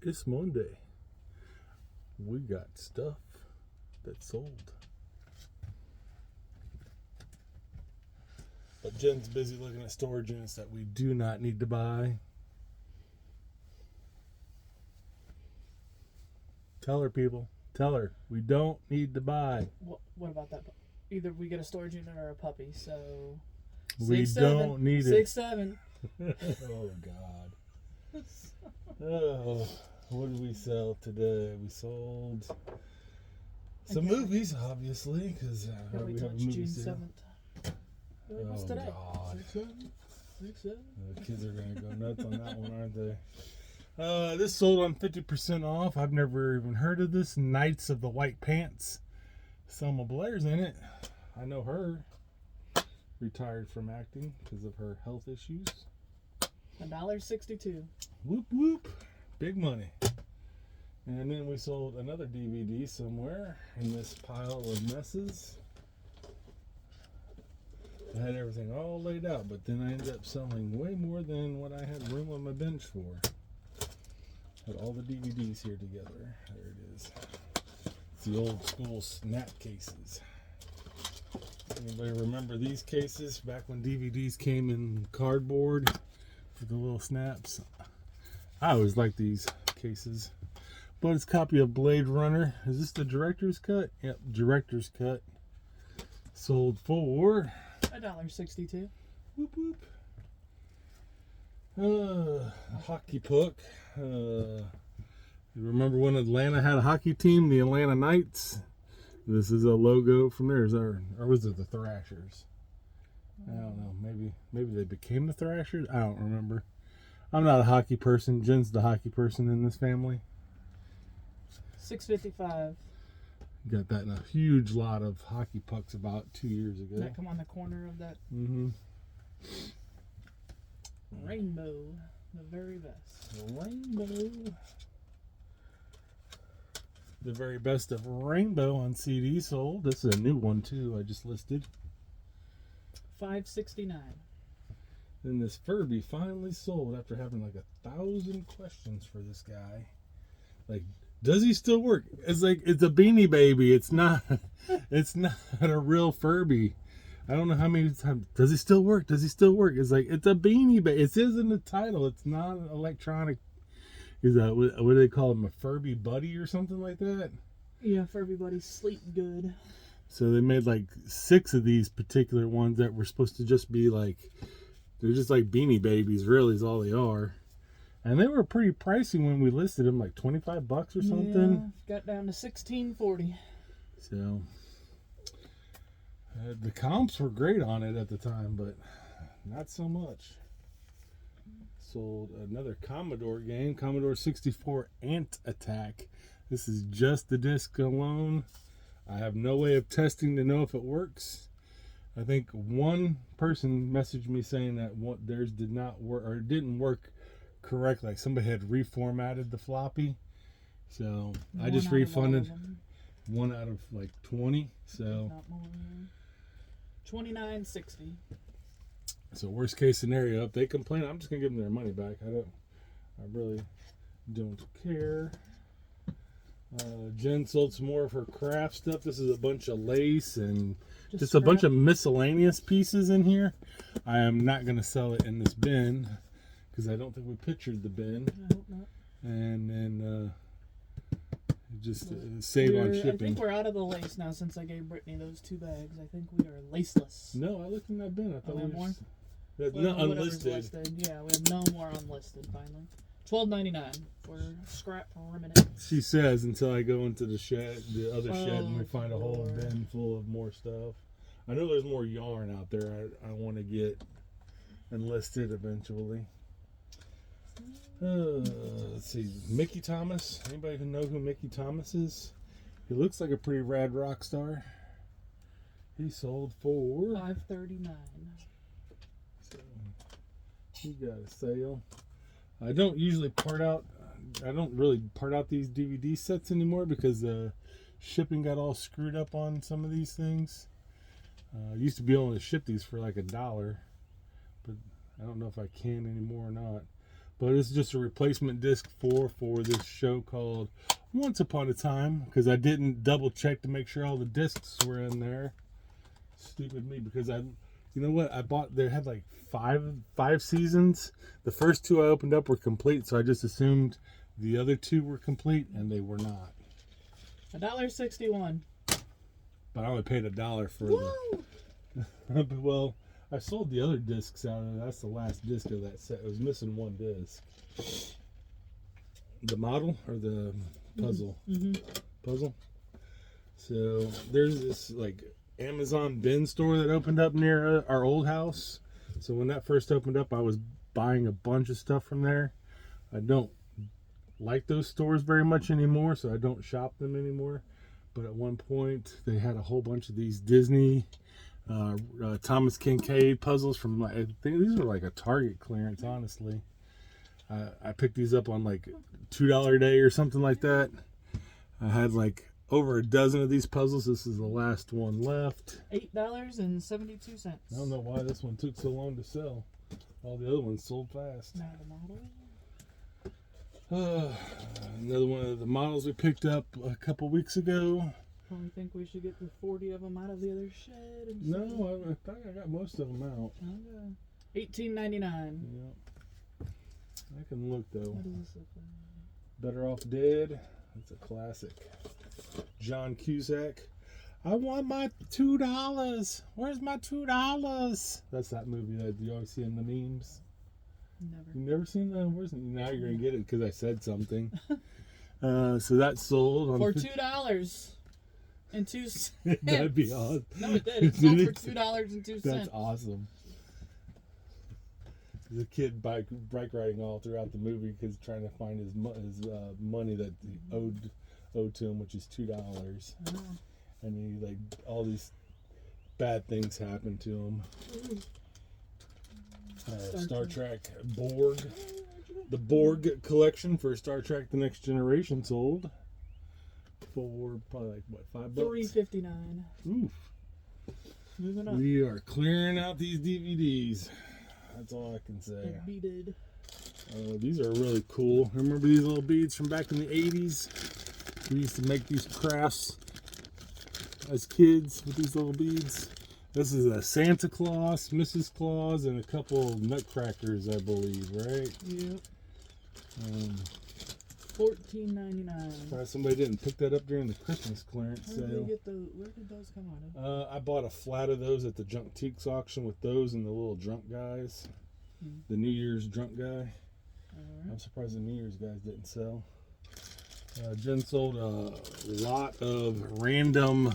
It's Monday. We got stuff that sold. But Jen's busy looking at storage units that we do not need to buy. Tell her, people. Tell her. We don't need to buy. What about that? Either we get a storage unit or a puppy, so... We don't need it. 6-7. Oh, God. Oh, what did we sell today? We sold some movies, obviously, because we have a movie June sale. 7th. What's today? God. 6-7? 6-7? The kids are going to go nuts on that one, aren't they? This sold on 50% off. I've never even heard of this. Knights of the White Pants. Selma Blair's in it. I know her. Retired from acting because of her health issues. $1.62. Whoop whoop. Big money. And then we sold another DVD somewhere in this pile of messes. I had everything all laid out, but then I ended up selling way more than what I had room on my bench for. Had all the DVDs here together. There it is. It's the old school snap cases. Anybody remember these cases back when DVDs came in cardboard for the little snaps? I always liked these cases. But it's a copy of Blade Runner. Is this the director's cut? Yep, director's cut. Sold for $1.62. whoop whoop. Hockey puck. You remember when Atlanta had a hockey team, the Atlanta Knights? This is a logo from theirs, or was it the Thrashers? I don't know. Maybe they became the Thrashers. I don't remember. I'm not a hockey person. Jen's the hockey person in this family. $6.55. Got that in a huge lot of hockey pucks about 2 years ago. Does that come on the corner of that? Mm-hmm. Rainbow. The very best. Rainbow. The very best of Rainbow on CD sold. This is a new one too. I just listed. $5.69. Then this Furby finally sold after having like 1,000 questions for this guy. Like, does he still work? It's like it's a Beanie Baby. It's not. It's not a real Furby. I don't know how many times. Does he still work? Does he still work? It's like it's a Beanie Baby. It says in the title. It's not an electronic. Is that what do they call him? A Furby Buddy or something like that? Yeah, Furby Buddies sleep good. So they made like 6 of these particular ones that were supposed to just be like, they're just like Beanie Babies, really, is all they are. And they were pretty pricey when we listed them, like $25 or something. Yeah, got down to $16.40. So the comps were great on it at the time, but not so much. Sold another Commodore game, Commodore 64 Ant Attack. This is just the disc alone. I have no way of testing to know if it works. I think one person messaged me saying that what theirs did not work or didn't work correctly. Like somebody had reformatted the floppy. So I just refunded 1 out of like 20. So not more. $29.60. So worst case scenario, if they complain, I'm just gonna give them their money back. I really don't care. Jen sold some more of her craft stuff. This is a bunch of lace and just a bunch of miscellaneous pieces in here. I am not gonna sell it in this bin because I don't think we pictured the bin. I hope not. And then just save on shipping. I think we're out of the lace now since I gave Brittany those 2 bags. I think we are laceless. No, I looked in that bin. I thought we have were more. No, unlisted. Yeah, we have no more unlisted finally. $12.99 for scrap remnant. She says until I go into the shed, the other shed, and we Oh, find a whole Lord. bin full of more stuff. I know there's more yarn out there. I want to get enlisted eventually. Let's see, Mickey Thomas. Anybody who know who Mickey Thomas is? He looks like a pretty rad rock star. He sold for $5.39. So he got a sale. I don't usually I don't really part out these DVD sets anymore because the shipping got all screwed up on some of these things. I used to be able to ship these for like $1, but I don't know if I can anymore or not. But it's just a replacement disc for this show called Once Upon a Time, because I didn't double check to make sure all the discs were in there. Stupid me, because you know what? They had like five seasons. The first 2 I opened up were complete, so I just assumed the other 2 were complete, and they were not. $1.61. But I only paid $1 for the. Well, I sold the other discs out of it. That's the last disc of that set. It was missing 1 disc. The model or the puzzle? Mm-hmm. Puzzle. So there's this like Amazon bin store that opened up near our old house. So when that first opened up, I was buying a bunch of stuff from there. I don't like those stores very much anymore, so I don't shop them anymore. But at one point, they had a whole bunch of these Disney Thomas Kincaid puzzles from, I think these were like a Target clearance, honestly. I picked these up on like $2 a day or something like that. I had like over a dozen of these puzzles. This is the last one left. $8.72. I don't know why this one took so long to sell. All the other ones sold fast. Now the model. Another one of the models we picked up a couple weeks ago. Probably think we should get the 40 of them out of the other shed. And No, I think I got most of them out. Okay. $18.99. Yep. I can look though. What does this look like? Better Off Dead. That's a classic. John Cusack. I want my $2. Where's my $2? That's that movie that you always see in the memes. Never. You've never seen that? Now you're gonna get it because I said something. So that sold on For $2.02. That'd be awesome. No, it did. It sold for $2.02. That's awesome. There's a kid bike riding all throughout the movie because trying to find his money that he owed to him, which is $2. Oh. And he like all these bad things happen to him. Star Trek Borg. The Borg collection for Star Trek The Next Generation sold for probably like what, $5? $3.59. Oof. Moving up. We are clearing out these DVDs. That's all I can say. Beaded. These are really cool. Remember these little beads from back in the 80s? We used to make these crafts as kids with these little beads. This is a Santa Claus, Mrs. Claus, and a couple nutcrackers, I believe, right? Yep. $14.99. Surprised somebody didn't pick that up during the Christmas clearance Where sale. did those come out of? I bought a flat of those at the Junk Teaks auction with those and the little drunk guys. The New Year's drunk guy. Alright. I'm surprised the New Year's guys didn't sell. Jen sold a lot of random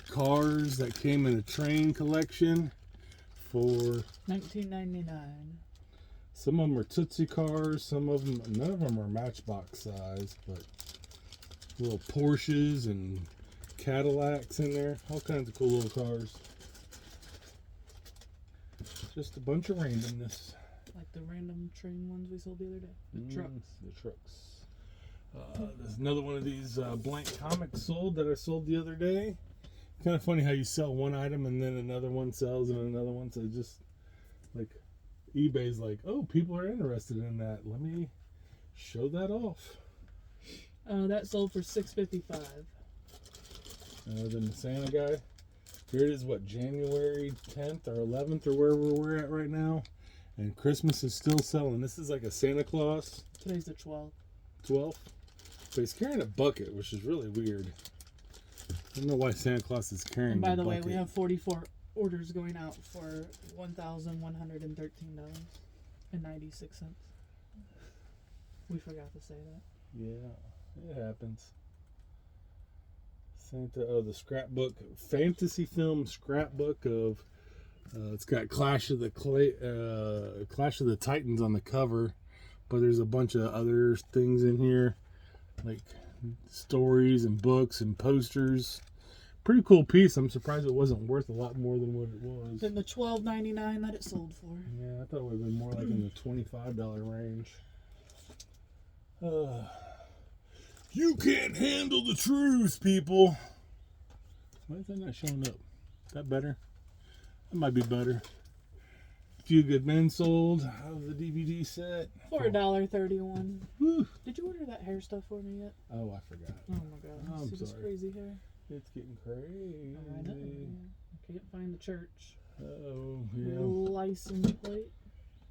cars that came in a train collection for $19.99. some of them are Tootsie cars, some of them, none of them are Matchbox size, but little Porsches and Cadillacs in there, all kinds of cool little cars. Just a bunch of randomness. Like the random train ones we sold the other day. The trucks. The trucks. There's another one of these blank comics sold that I sold the other day. Kind of funny how you sell one item and then another one sells and another one. So just like eBay's like, oh, people are interested in that. Let me show that off. That sold for $6.55. Then the Santa guy. Here it is, what, January 10th or 11th or wherever we're at right now. And Christmas is still selling. This is like a Santa Claus. Today's the 12th. 12th. But he's carrying a bucket, which is really weird. I don't know why Santa Claus is carrying a bucket. And by the way, we have 44 orders going out for $1,113.96. We forgot to say that. Yeah, it happens. Santa, the scrapbook, fantasy film scrapbook of, it's got Clash of the Titans on the cover, but there's a bunch of other things in here, like stories and books and posters. Pretty cool piece. I'm surprised it wasn't worth a lot more than what it was. Than the $12.99 that it sold for. Yeah, I thought it would have been more like in the $25 range. You can't handle the truth, people. Why is that not showing up? Is that better? That might be better. Few Good Men sold out of the DVD set. For $1.31. Whew. Did you order that hair stuff for me yet? Oh, I forgot. Oh my god. I'm See this sorry. crazy hair? It's getting crazy. I know. I can't find the church. Oh, yeah. License plate.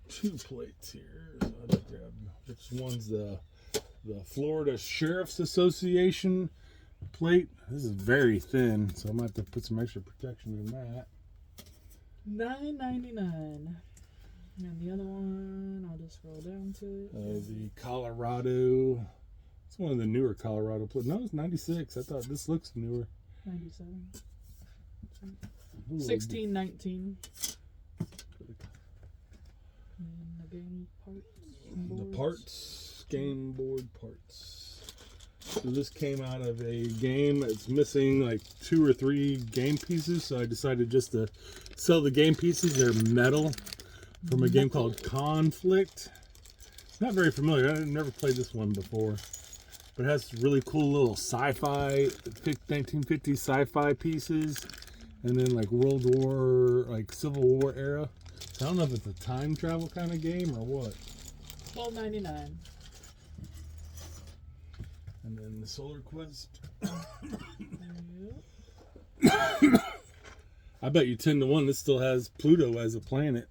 2 plates here. So I'll just grab which one's the Florida Sheriff's Association plate. This is very thin, so I'm gonna have to put some extra protection in that. $9.99. And the other one, I'll just scroll down to it. The Colorado. It's one of the newer Colorado plates. No, it's 96. I thought this looks newer. 97. Ooh, 16.19. And the game parts. The boards. parts, game board parts. So this came out of a game that's missing like 2 or 3 game pieces, so I decided just to sell the game pieces. They're metal from a game called Conflict. Not very familiar. I've never played this one before, but it has really cool little sci-fi 1950s sci-fi pieces, and then like World War, like Civil War era. So I don't know if it's a time travel kind of game or what. $12.99. And then the Solar Quest. Yep. I bet you 10 to 1 this still has Pluto as a planet.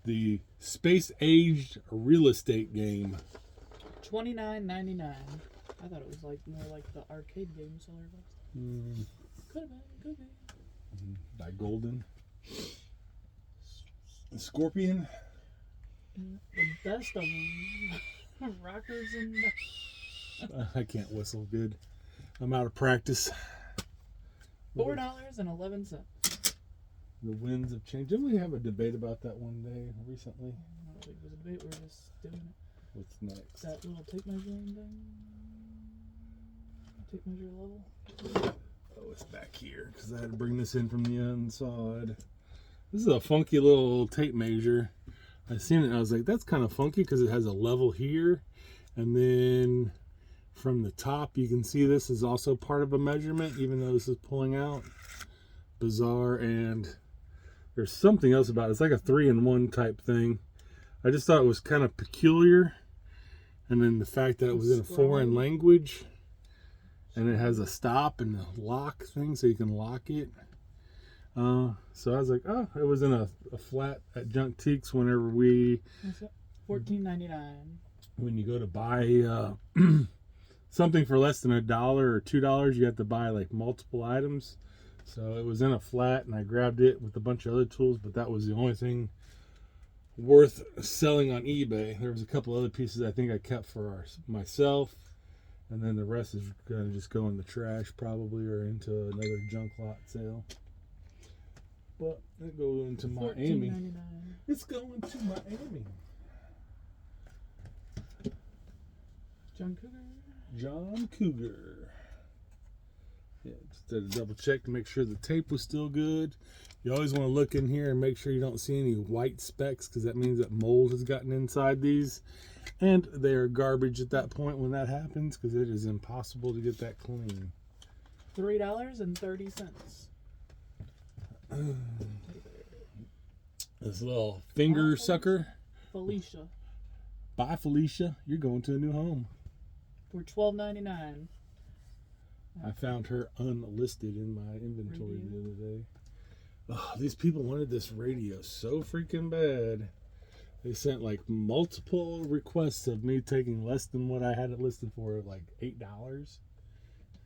The space aged real estate game. $29.99. I thought it was like more like the arcade game Solar Quest. Could have been, could be. By Golden. Scorpion. The best of them. Rockers and. I can't whistle good. I'm out of practice. $4.11. The winds have changed. Didn't we have a debate about that one day recently? I don't think it was a debate. We're just doing it. What's next? That little tape measuring thing. Tape measure level. Oh, it's back here because I had to bring this in from the inside. This is a funky little tape measure. I seen it and I was like, that's kind of funky because it has a level here, and then from the top you can see this is also part of a measurement, even though this is pulling out. Bizarre. And there's something else about it. It's like a 3-in-1 type thing. I just thought it was kind of peculiar, and then the fact that it was in a foreign language, and it has a stop and a lock thing so you can lock it. So I was like, oh, it was in a flat at Junktiques whenever we... What's that? $14.99. When you go to buy something for less than $1 or $2, you have to buy like multiple items. So it was in a flat, and I grabbed it with a bunch of other tools, but that was the only thing worth selling on eBay. There was a couple other pieces I think I kept for myself, and then the rest is going to just go in the trash probably, or into another junk lot sale. But it goes into Miami. $14.99. It's going to Miami. John Cougar. John Cougar. Yeah, just did a double check to make sure the tape was still good. You always want to look in here and make sure you don't see any white specks, because that means that mold has gotten inside these, and they are garbage at that point when that happens, because it is impossible to get that clean. $3.30. This little finger sucker. Felicia. Bye, Felicia. You're going to a new home. For $12.99. I found her unlisted in my inventory the other day. Oh, these people wanted this radio so freaking bad. They sent like multiple requests of me taking less than what I had it listed for, like $8.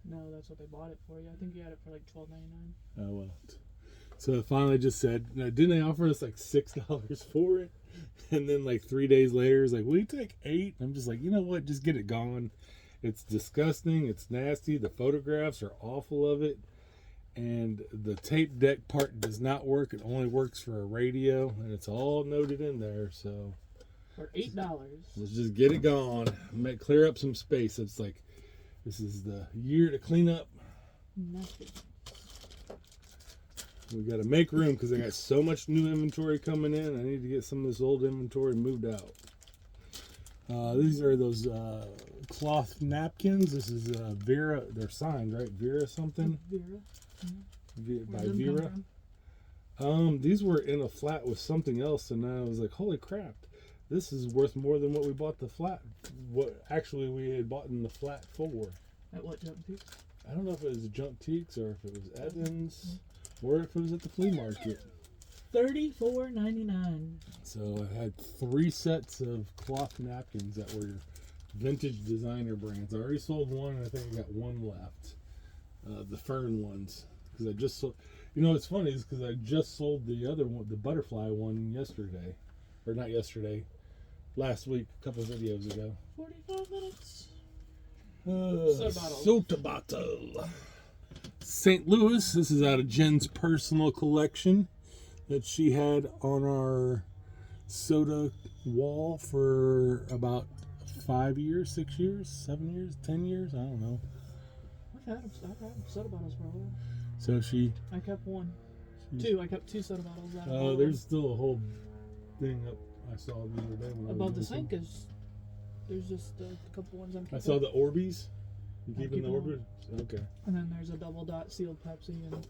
No, that's what they bought it for you. I think you had it for like $12.99. Oh well. So I finally just said, didn't they offer us like $6 for it? And then like 3 days later, it's like, will you take $8? I'm just like, you know what? Just get it gone. It's disgusting. It's nasty. The photographs are awful of it. And the tape deck part does not work. It only works for a radio. And it's all noted in there. So For $8. let's just get it gone. Clear up some space. It's like, this is the year to clean up. Nothing. We got to make room because I got so much new inventory coming in. I need to get some of this old inventory moved out. These are those cloth napkins. This is Vera. They're signed, right? Vera something? Vera. By Where'd them Vera. come These were in a flat with something else, and I was like, holy crap, this is worth more than what we bought the flat. What actually we had bought in the flat for. At what Junk Teaks? I don't know if it was Junk Teaks or if it was Evans or if it was at the flea market. $34.99. So I had 3 sets of cloth napkins that were vintage designer brands. I already sold one, and I think I got one left. The Fern ones, because I just sold. You know, what's funny is because I just sold the other one, the butterfly one, yesterday, or not yesterday, last week, a couple of videos ago. 45 minutes. Soda bottle. St. Louis. This is out of Jen's personal collection that she had on our soda wall for about 5 years, 6 years, 7 years, 10 years. I don't know. I've had soda bottles for a while. So I kept one. I kept 2 soda bottles out of Oh, there's still a whole thing up I saw the other day. When above I the was sink is there's just a couple ones I'm keeping. I saw the Orbeez. You I'm keeping the keeping Orbeez? Okay. And then there's a double dot sealed Pepsi and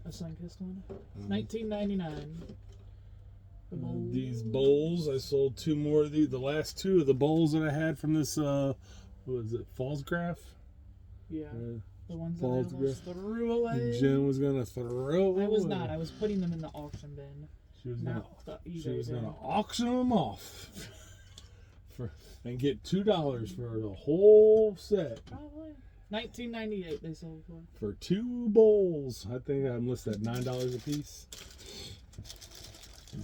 a Sunkist one. $19.99. The bowls. These bowls, I sold 2 more of these. The last 2 of the bowls that I had from this, what was it, Fallsgraph? Yeah. The ones that Falls I almost threw away. Jen was gonna throw. I was not. I was putting them in the auction bin. She was Not the She eBay was bin. gonna auction them off and get $2 for the whole set. Probably. $19.98 they sold for. 2 bowls. I think I'm listed at $9 a piece.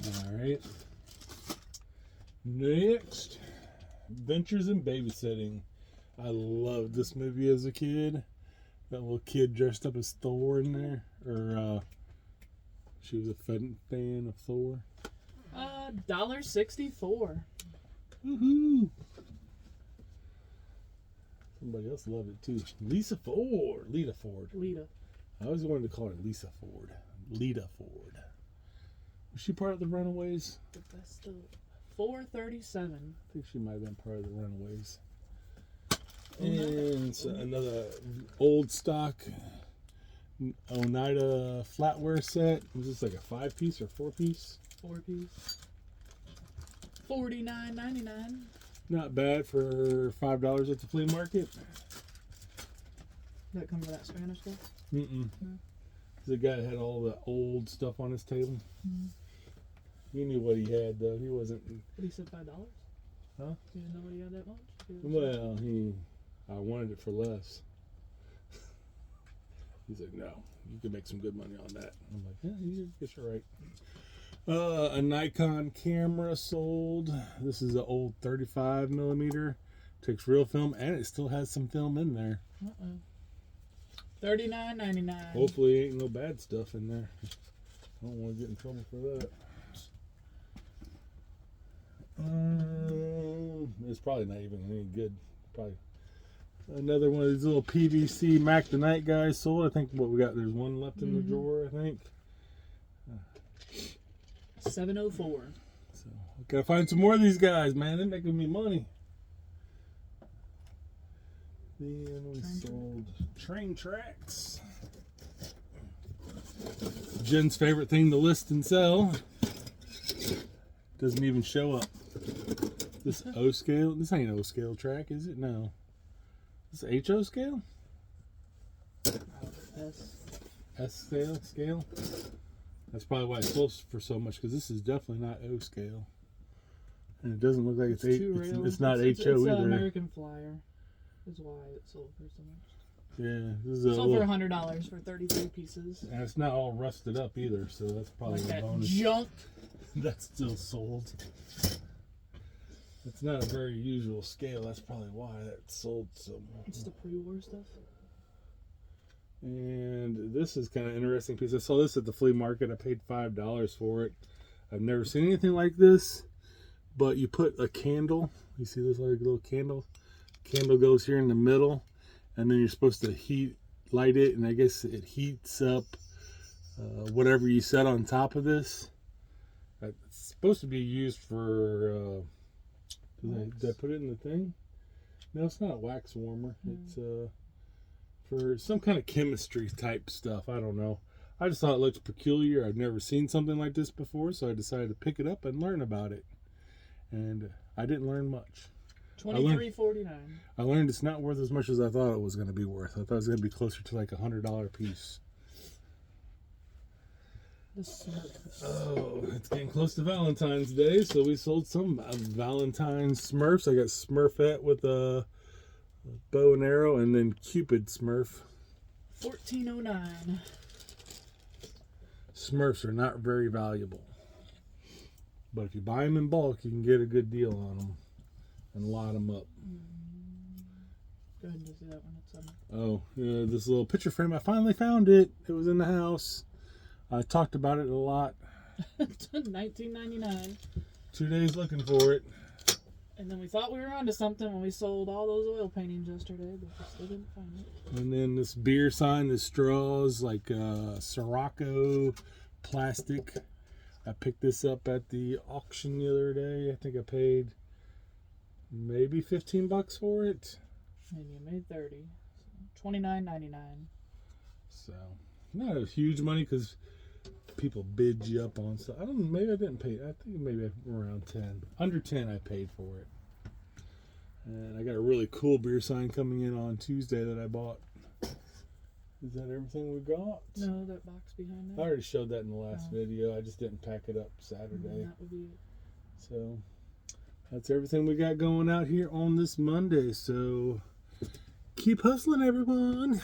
All right. Next, Adventures in Babysitting. I loved this movie as a kid. That little kid dressed up as Thor in there, or she was a fan of Thor. $1.64. Woohoo! Somebody else loved it too. Lita Ford. Lita. I always wanted to call her Lisa Ford. Lita Ford. Was she part of the Runaways? The best of $4.37. I think she might have been part of the Runaways. Oneida. And so another old stock Oneida flatware set. Was this like a 5-piece or 4-piece? 4-piece. $49.99. Not bad for $5 at the flea market. That come with that Spanish stuff? Mm-mm. No. The guy had all the old stuff on his table. Mm-hmm. He knew what he had, though. He wasn't. But he said $5? Huh? You didn't know what he had that much? Well, I wanted it for less. He's like, no, you can make some good money on that. I'm like, yeah, you guess you're right. A Nikon camera sold. This is an old 35 millimeter. Takes real film, and it still has some film in there. $39.99. Hopefully, ain't no bad stuff in there. I don't want to get in trouble for that. It's probably not even any good. Probably another one of these little PVC Mac the Night guys sold. I think what we got. There's one left in the drawer. I think. $7.04. So gotta find some more of these guys, man. They're making me money. Then we sold train tracks. Jen's favorite thing to list and sell. Doesn't even show up. This O scale. This ain't O scale track, is it? No. This HO scale? S scale? That's probably why it sold for so much, because this is definitely not O scale. And it doesn't look like it's it's not HO it's either. It's American Flyer. Is why it sold for so much. Yeah, this is a sold for $100 for 33 pieces. And it's not all rusted up either, so that's probably like a that bonus. Junk. That's still sold. It's not a very usual scale. That's probably why that sold so much. It's the pre-war stuff. And this is kind of interesting piece. I saw this at the flea market. I paid $5 for it. I've never seen anything like this. But you put a candle. You see this like little candle? Candle goes here in the middle, and then you're supposed to light it, and I guess it heats up whatever you set on top of this. It's supposed to be used for. Did I put it in the thing? No, it's not a wax warmer. It's for some kind of chemistry type stuff. I don't know. I just thought it looked peculiar. I'd never seen something like this before, so I decided to pick it up and learn about it. And I didn't learn much. $23.49. I learned it's not worth as much as I thought it was going to be worth. I thought it was going to be closer to like $100 piece. The Smurfs. Oh, it's getting close to Valentine's Day, so we sold some Valentine's Smurfs. I got Smurfette with a bow and arrow, and then Cupid Smurf. $14.09. Smurfs are not very valuable, but if you buy them in bulk, you can get a good deal on them and lot them up. Go ahead and do that one. It's Oh, yeah, this little picture frame. I finally found it. It was in the house. I talked about it a lot. $19.99. 2 days looking for it. And then we thought we were onto something when we sold all those oil paintings yesterday, but we still didn't find it. And then this beer sign, the straws, like Sirocco plastic. I picked this up at the auction the other day. I think I paid maybe $15 for it. And you made 30. So $29.99. So, not a huge money because people bid you up on stuff. I don't know, maybe I didn't pay. I think maybe around 10. Under 10 I paid for it. And I got a really cool beer sign coming in on Tuesday that I bought. Is that everything we got? No, that box behind I that. already showed that in the last video. I just didn't pack it up Saturday. That would be it. So that's everything we got going out here on this Monday. So keep hustling, everyone.